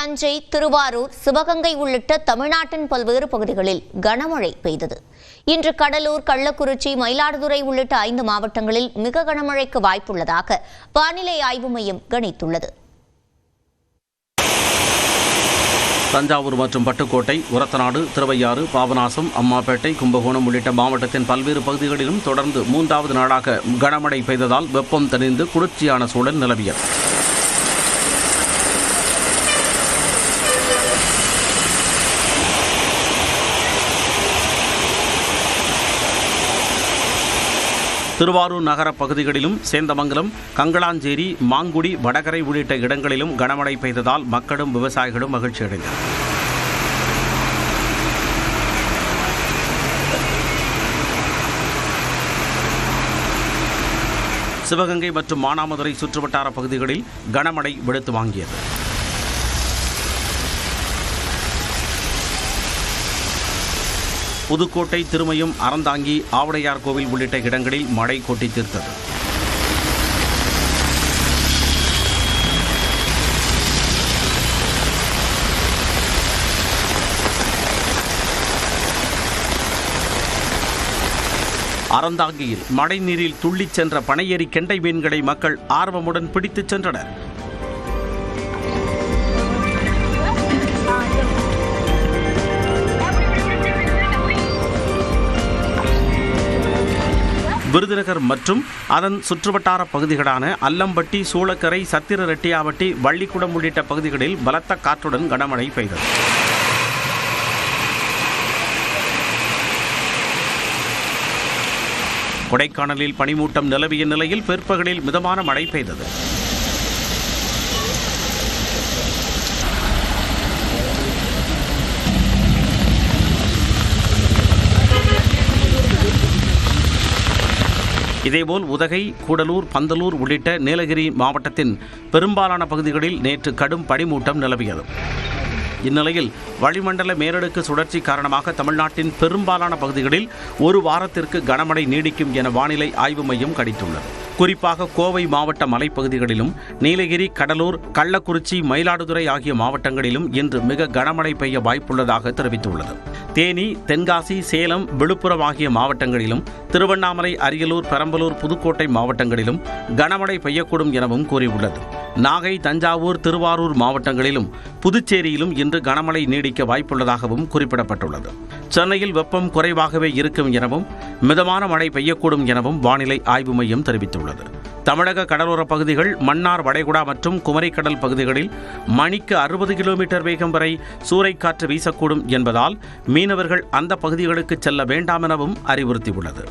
தஞ்சை, திருவாரூர், சிவகங்கை உள்ளிட்ட தமிழ்நாட்டின் பல்வேறு பகுதிகளில் கனமழை பெய்தது. இன்று கடலூர், கள்ளக்குறிச்சி, மயிலாடுதுறை உள்ளிட்ட 5 மாவட்டங்களில் மிக கனமழைக்கு வாய்ப்புள்ளதாக வானிலை ஆய்வு மையம் கணித்துள்ளது. தஞ்சாவூர் மற்றும் பட்டுக்கோட்டை, உரத்தநாடு, திருவையாறு, பாபநாசம், அம்மாப்பேட்டை, கும்பகோணம் உள்ளிட்ட மாவட்டத்தின் பல்வேறு பகுதிகளிலும் தொடர்ந்து 3வது நாளாக கனமழை பெய்ததால் வெப்பம் தணிந்து குளிர்ச்சியான சூழல் நிலவியது. திருவாரூர் நகர பகுதிகளிலும் சேந்தமங்கலம், கங்களாஞ்சேரி, மாங்குடி, வடகரை உள்ளிட்ட இடங்களிலும் கனமழை பெய்ததால் மக்களும் விவசாயிகளும் மகிழ்ச்சியடைந்தனர். சிவகங்கை மற்றும் மானாமதுரை சுற்றுவட்டார பகுதிகளில் கனமழை வெளுத்து வாங்கியது. புதுக்கோட்டை, திருமயம், அறந்தாங்கி, ஆவுடையார் கோவில் உள்ளிட்ட இடங்களில் மழை கொட்டி தீர்த்தது. அறந்தாங்கியில் மழை நீரில் துள்ளிச் சென்ற பனையேறி கெண்டை மீன்களை மக்கள் ஆர்வமுடன் பிடித்துச் சென்றனர். விருதுநகர் மற்றும் அதன் சுற்றுவட்டார பகுதிகளான அல்லம்பட்டி, சூளக்கரை, சத்திரரெட்டியாவட்டி, வள்ளிக்குடம் உள்ளிட்ட பகுதிகளில் பலத்த காற்றுடன் கனமழை பெய்தது. கொடைக்கானலில் பனிமூட்டம் நிலவிய நிலையில் பிற்பகலில் மிதமான மழை பெய்தது. இதேபோல் உதகை, கூடலூர், பந்தலூர் உள்ளிட்ட நீலகிரி மாவட்டத்தின் பெரும்பாலான பகுதிகளில் நேற்று கடும் பனிமூட்டம் நிலவியது. இந்நிலையில் வளிமண்டல மேலடுக்கு சுழற்சி காரணமாக தமிழ்நாட்டின் பெரும்பாலான பகுதிகளில் 1 வாரத்திற்கு கனமழை நீடிக்கும் என வானிலை ஆய்வு மையம் கணித்துள்ளது. குறிப்பாக கோவை மாவட்ட மலைப்பகுதிகளிலும், நீலகிரி, கடலூர், கள்ளக்குறிச்சி, மயிலாடுதுறை ஆகிய மாவட்டங்களிலும் இன்று மிக கனமழை பெய்ய வாய்ப்புள்ளதாக தெரிவித்துள்ளது. தேனி, தென்காசி, சேலம், விழுப்புரம் ஆகிய மாவட்டங்களிலும், திருவண்ணாமலை, அரியலூர், பெரம்பலூர், புதுக்கோட்டை மாவட்டங்களிலும் கனமழை பெய்யக்கூடும் எனவும் கூறியுள்ளது. நாகை, தஞ்சாவூர், திருவாரூர் மாவட்டங்களிலும், புதுச்சேரியிலும் இன்று கனமழை நீடிக்க வாய்ப்புள்ளதாகவும் குறிப்பிடப்பட்டுள்ளது. சென்னையில் வெப்பம் குறைவாகவே இருக்கும் எனவும் மிதமான மழை பெய்யக்கூடும் எனவும் வானிலை ஆய்வு மையம் தெரிவித்துள்ளது. தமிழக கடலோரப் பகுதிகள், மன்னார் வளைகுடா மற்றும் குமரிக்கடல் பகுதிகளில் மணிக்கு 60 கிலோமீட்டர் வேகம் வரை சூறைக்காற்று வீசக்கூடும் என்பதால் மீனவர்கள் அந்த பகுதிகளுக்கு செல்ல வேண்டாம் எனவும் அறிவுறுத்தியுள்ளது.